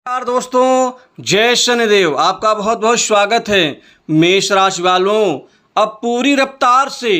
नमस्कार दोस्तों, जय शनिदेव। आपका बहुत बहुत स्वागत है। मेष राशि वालों, अब पूरी रफ्तार से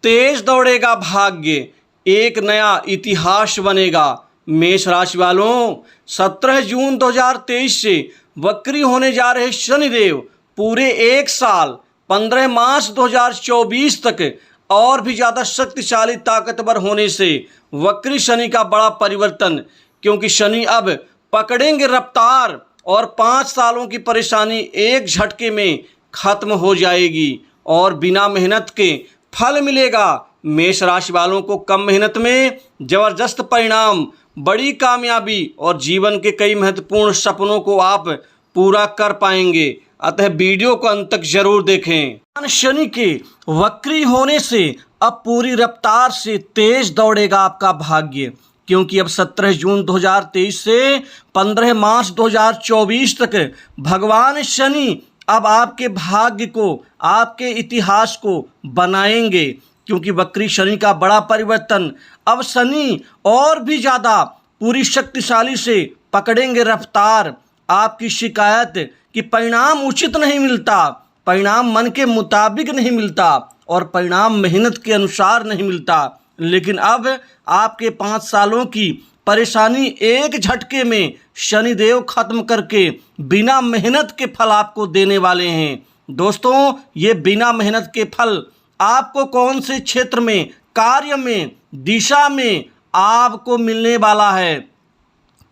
तेज दौड़ेगा भाग्य, एक नया इतिहास बनेगा। मेष राशि वालों, 17 जून 2023 से वक्री होने जा रहे शनिदेव पूरे एक साल 15 मार्च 2024 तक और भी ज़्यादा शक्तिशाली ताकतवर होने से वक्री शनि का बड़ा परिवर्तन, क्योंकि शनि अब पकड़ेंगे रफ्तार और 5 सालों की परेशानी एक झटके में खत्म हो जाएगी और बिना मेहनत के फल मिलेगा। मेष राशि वालों को कम मेहनत में जबरदस्त परिणाम, बड़ी कामयाबी और जीवन के कई महत्वपूर्ण सपनों को आप पूरा कर पाएंगे। अतः वीडियो को अंत तक जरूर देखें। शनि के वक्री होने से अब पूरी रफ्तार से तेज दौड़ेगा आपका भाग्य, क्योंकि अब 17 जून 2023 से 15 मार्च 2024 तक भगवान शनि अब आपके भाग्य को, आपके इतिहास को बनाएंगे। क्योंकि वक्री शनि का बड़ा परिवर्तन, अब शनि और भी ज़्यादा पूरी शक्तिशाली से पकड़ेंगे रफ्तार। आपकी शिकायत कि परिणाम उचित नहीं मिलता, परिणाम मन के मुताबिक नहीं मिलता और परिणाम मेहनत के अनुसार नहीं मिलता, लेकिन अब आपके 5 सालों की परेशानी एक झटके में शनिदेव खत्म करके बिना मेहनत के फल आपको देने वाले हैं। दोस्तों, ये बिना मेहनत के फल आपको कौन से क्षेत्र में, कार्य में, दिशा में आपको मिलने वाला है,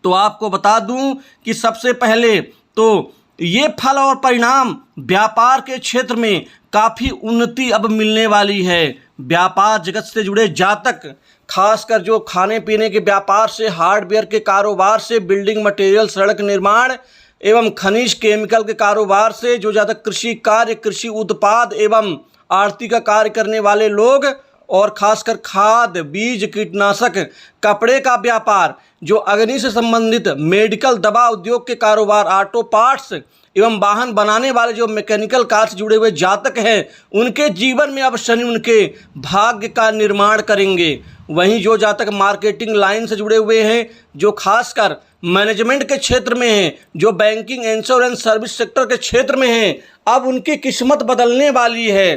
तो आपको बता दूं कि सबसे पहले तो ये फल और परिणाम व्यापार के क्षेत्र में काफ़ी उन्नति अब मिलने वाली है। व्यापार जगत से जुड़े जातक, खासकर जो खाने पीने के व्यापार से, हार्डवेयर के कारोबार से, बिल्डिंग मटेरियल, सड़क निर्माण एवं खनिज केमिकल के कारोबार से, जो जातक कृषि कार्य, कृषि उत्पाद एवं आरती का कार्य करने वाले लोग, और खासकर खाद, बीज, कीटनाशक, कपड़े का व्यापार, जो अग्नि से संबंधित मेडिकल, दवा उद्योग के कारोबार, ऑटो पार्ट्स एवं वाहन बनाने वाले जो मैकेनिकल कार्य से जुड़े हुए जातक हैं, उनके जीवन में अब शनि उनके भाग्य का निर्माण करेंगे। वहीं जो जातक मार्केटिंग लाइन से जुड़े हुए हैं, जो खासकर मैनेजमेंट के क्षेत्र में हैं, जो बैंकिंग, इंश्योरेंस, सर्विस सेक्टर के क्षेत्र में हैं, अब उनकी किस्मत बदलने वाली है।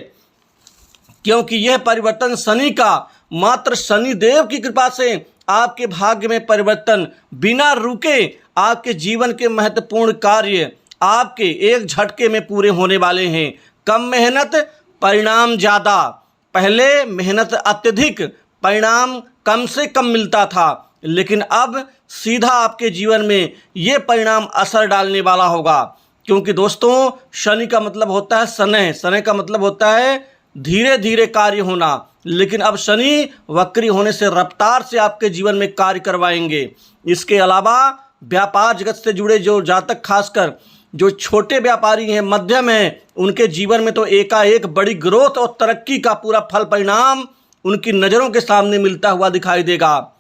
क्योंकि यह परिवर्तन शनि का, मात्र शनि देव की कृपा से आपके भाग्य में परिवर्तन बिना रुके आपके जीवन के महत्वपूर्ण कार्य आपके एक झटके में पूरे होने वाले हैं। कम मेहनत, परिणाम ज़्यादा। पहले मेहनत अत्यधिक, परिणाम कम से कम मिलता था, लेकिन अब सीधा आपके जीवन में ये परिणाम असर डालने वाला होगा। क्योंकि दोस्तों, शनि का मतलब होता है समय, समय का मतलब होता है धीरे धीरे कार्य होना, लेकिन अब शनि वक्री होने से रफ्तार से आपके जीवन में कार्य करवाएंगे। इसके अलावा व्यापार जगत से जुड़े जो जातक, खासकर जो छोटे व्यापारी हैं, मध्यम हैं, उनके जीवन में तो एकाएक बड़ी ग्रोथ और तरक्की का पूरा फल परिणाम उनकी नज़रों के सामने मिलता हुआ दिखाई देगा।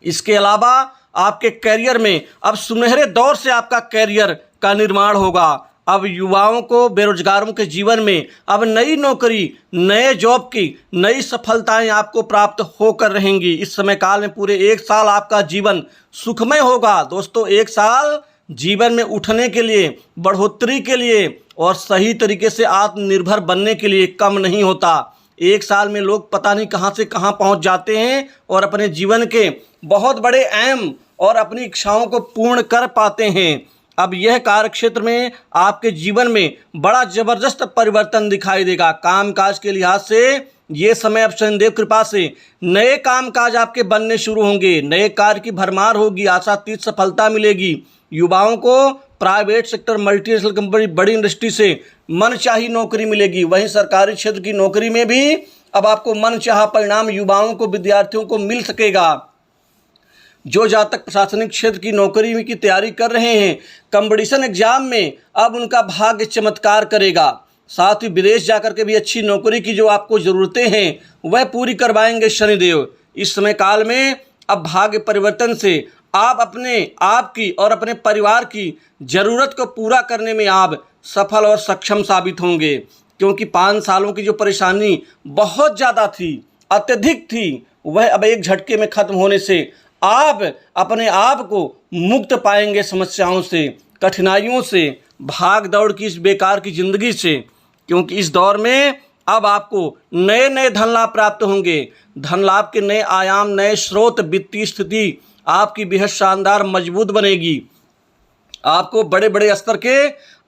इसके अलावा आपके कैरियर में अब सुनहरे दौर से आपका कैरियर का निर्माण होगा। अब युवाओं को, बेरोजगारों के जीवन में अब नई नौकरी, नए जॉब की नई सफलताएं आपको प्राप्त होकर रहेंगी। इस समय काल में पूरे एक साल आपका जीवन सुखमय होगा। दोस्तों, एक साल जीवन में उठने के लिए, बढ़ोतरी के लिए और सही तरीके से आत्मनिर्भर बनने के लिए कम नहीं होता। एक साल में लोग पता नहीं कहां से कहां पहुंच जाते हैं और अपने जीवन के बहुत बड़े एम और अपनी इच्छाओं को पूर्ण कर पाते हैं। अब यह कार्य क्षेत्र में आपके जीवन में बड़ा जबरदस्त परिवर्तन दिखाई देगा। कामकाज के लिहाज से ये समय अब शनिदेव कृपा से नए कामकाज आपके बनने शुरू होंगे, नए कार्य की भरमार होगी, आशातीत सफलता मिलेगी। युवाओं को प्राइवेट सेक्टर, मल्टीनेशनल कंपनी, बड़ी इंडस्ट्री से मनचाही नौकरी मिलेगी। वहीं सरकारी क्षेत्र की नौकरी में भी अब आपको मनचाहा परिणाम युवाओं को, विद्यार्थियों को मिल सकेगा। जो जातक प्रशासनिक क्षेत्र की नौकरी की तैयारी कर रहे हैं, कंपटीशन एग्जाम में अब उनका भाग्य चमत्कार करेगा। साथ ही विदेश जाकर के भी अच्छी नौकरी की जो आपको ज़रूरतें हैं वह पूरी करवाएंगे शनिदेव। इस समय काल में अब भाग्य परिवर्तन से आप अपने आप की और अपने परिवार की ज़रूरत को पूरा करने में आप सफल और सक्षम साबित होंगे। क्योंकि 5 सालों की जो परेशानी बहुत ज़्यादा थी, अत्यधिक थी, वह अब एक झटके में ख़त्म होने से आप अपने आप को मुक्त पाएंगे समस्याओं से, कठिनाइयों से, भाग दौड़ की इस बेकार की ज़िंदगी से, क्योंकि इस दौर में अब आपको नए नए धन लाभ प्राप्त होंगे। धन लाभ के नए आयाम, नए स्रोत, वित्तीय स्थिति आपकी बेहद शानदार मजबूत बनेगी। आपको बड़े बड़े स्तर के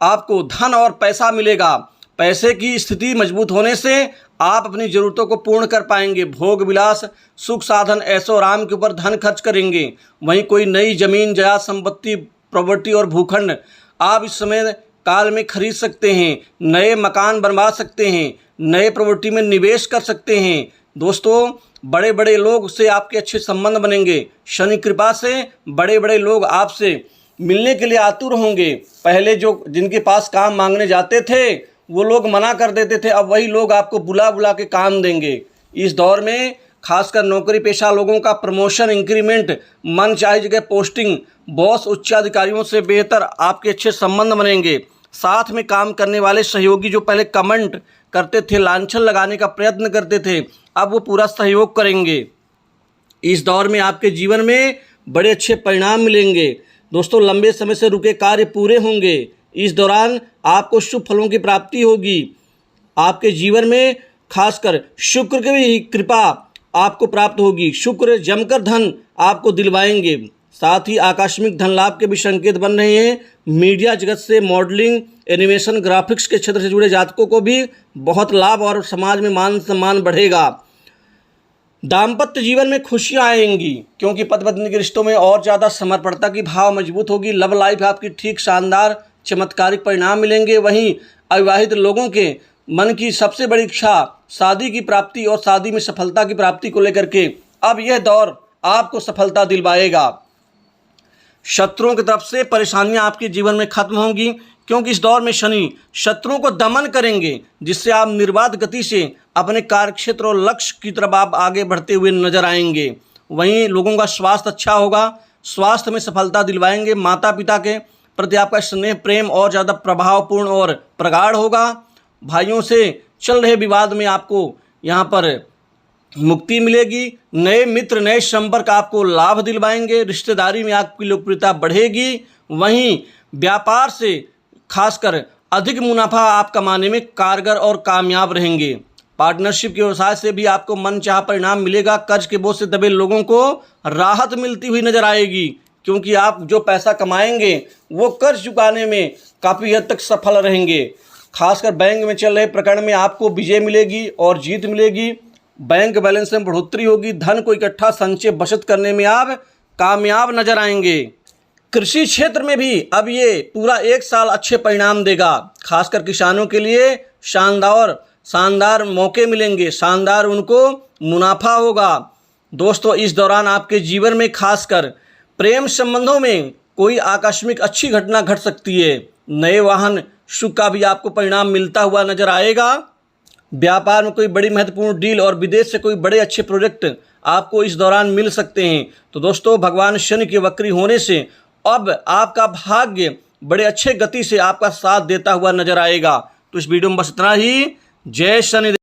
आपको धन और पैसा मिलेगा। पैसे की स्थिति मजबूत होने से आप अपनी ज़रूरतों को पूर्ण कर पाएंगे। भोग विलास, सुख साधन, ऐशो आराम के ऊपर धन खर्च करेंगे। वहीं कोई नई जमीन, जायदाद, संपत्ति, प्रॉपर्टी और भूखंड आप इस समय काल में खरीद सकते हैं। नए मकान बनवा सकते हैं, नए प्रॉपर्टी में निवेश कर सकते हैं। दोस्तों, बड़े बड़े लोग से आपके अच्छे संबंध बनेंगे। शनि कृपा से बड़े बड़े लोग आपसे मिलने के लिए आतुर होंगे। पहले जो जिनके पास काम मांगने जाते थे वो लोग मना कर देते थे, अब वही लोग आपको बुला बुला के काम देंगे। इस दौर में खासकर नौकरी पेशा लोगों का प्रमोशन, इंक्रीमेंट, मन चाहे जगह पोस्टिंग, बॉस, उच्चाधिकारियों से बेहतर आपके अच्छे संबंध बनेंगे। साथ में काम करने वाले सहयोगी जो पहले कमेंट करते थे, लांछन लगाने का प्रयत्न करते थे, अब वो पूरा सहयोग करेंगे। इस दौर में आपके जीवन में बड़े अच्छे परिणाम मिलेंगे। दोस्तों, लंबे समय से रुके कार्य पूरे होंगे। इस दौरान आपको शुभ फलों की प्राप्ति होगी। आपके जीवन में खासकर शुक्र की भी कृपा आपको प्राप्त होगी। शुक्र जमकर धन आपको दिलवाएंगे। साथ ही आकस्मिक धन लाभ के भी संकेत बन रहे हैं। मीडिया जगत से, मॉडलिंग, एनिमेशन, ग्राफिक्स के क्षेत्र से जुड़े जातकों को भी बहुत लाभ और समाज में मान सम्मान बढ़ेगा। दाम्पत्य जीवन में खुशियां आएंगी, क्योंकि पति पत्नी के रिश्तों में और ज़्यादा समर्पणता की भाव मजबूत होगी। लव लाइफ आपकी ठीक शानदार चमत्कारिक परिणाम मिलेंगे। वहीं अविवाहित लोगों के मन की सबसे बड़ी इच्छा शादी की प्राप्ति और शादी में सफलता की प्राप्ति को लेकर के अब यह दौर आपको सफलता दिलवाएगा। शत्रुओं की तरफ से परेशानियां आपके जीवन में खत्म होंगी, क्योंकि इस दौर में शनि शत्रुओं को दमन करेंगे, जिससे आप निर्बाध गति से अपने कार्यक्षेत्र और लक्ष्य की तरफ आप आगे बढ़ते हुए नजर आएंगे। वहीं लोगों का स्वास्थ्य अच्छा होगा, स्वास्थ्य में सफलता दिलवाएंगे। माता पिता के प्रति आपका स्नेह प्रेम और ज़्यादा प्रभावपूर्ण और प्रगाढ़ होगा। भाइयों से चल रहे विवाद में आपको यहाँ पर मुक्ति मिलेगी। नए मित्र, नए संपर्क आपको लाभ दिलवाएंगे। रिश्तेदारी में आपकी लोकप्रियता बढ़ेगी। वहीं व्यापार से खासकर अधिक मुनाफा आप कमाने में कारगर और कामयाब रहेंगे। पार्टनरशिप के व्यवसाय से भी आपको मनचाहा परिणाम मिलेगा। कर्ज के बोझ से दबे लोगों को राहत मिलती हुई नजर आएगी, क्योंकि आप जो पैसा कमाएंगे वो कर्ज चुकाने में काफ़ी हद तक सफल रहेंगे। खासकर बैंक में चल रहे प्रकरण में आपको विजय मिलेगी और जीत मिलेगी। बैंक बैलेंस में बढ़ोतरी होगी। धन को इकट्ठा संचय बचत करने में आप कामयाब नजर आएंगे। कृषि क्षेत्र में भी अब ये पूरा एक साल अच्छे परिणाम देगा। खासकर किसानों के लिए शानदार मौके मिलेंगे, शानदार उनको मुनाफा होगा। दोस्तों, इस दौरान आपके जीवन में खासकर प्रेम संबंधों में कोई आकस्मिक अच्छी घटना घट सकती है। नए वाहन सुख का भी आपको परिणाम मिलता हुआ नजर आएगा। व्यापार में कोई बड़ी महत्वपूर्ण डील और विदेश से कोई बड़े अच्छे प्रोजेक्ट आपको इस दौरान मिल सकते हैं। तो दोस्तों, भगवान शनि के वक्री होने से अब आपका भाग्य बड़े अच्छे गति से आपका साथ देता हुआ नजर आएगा। तो इस वीडियो में बस इतना ही। जय शनिदेव।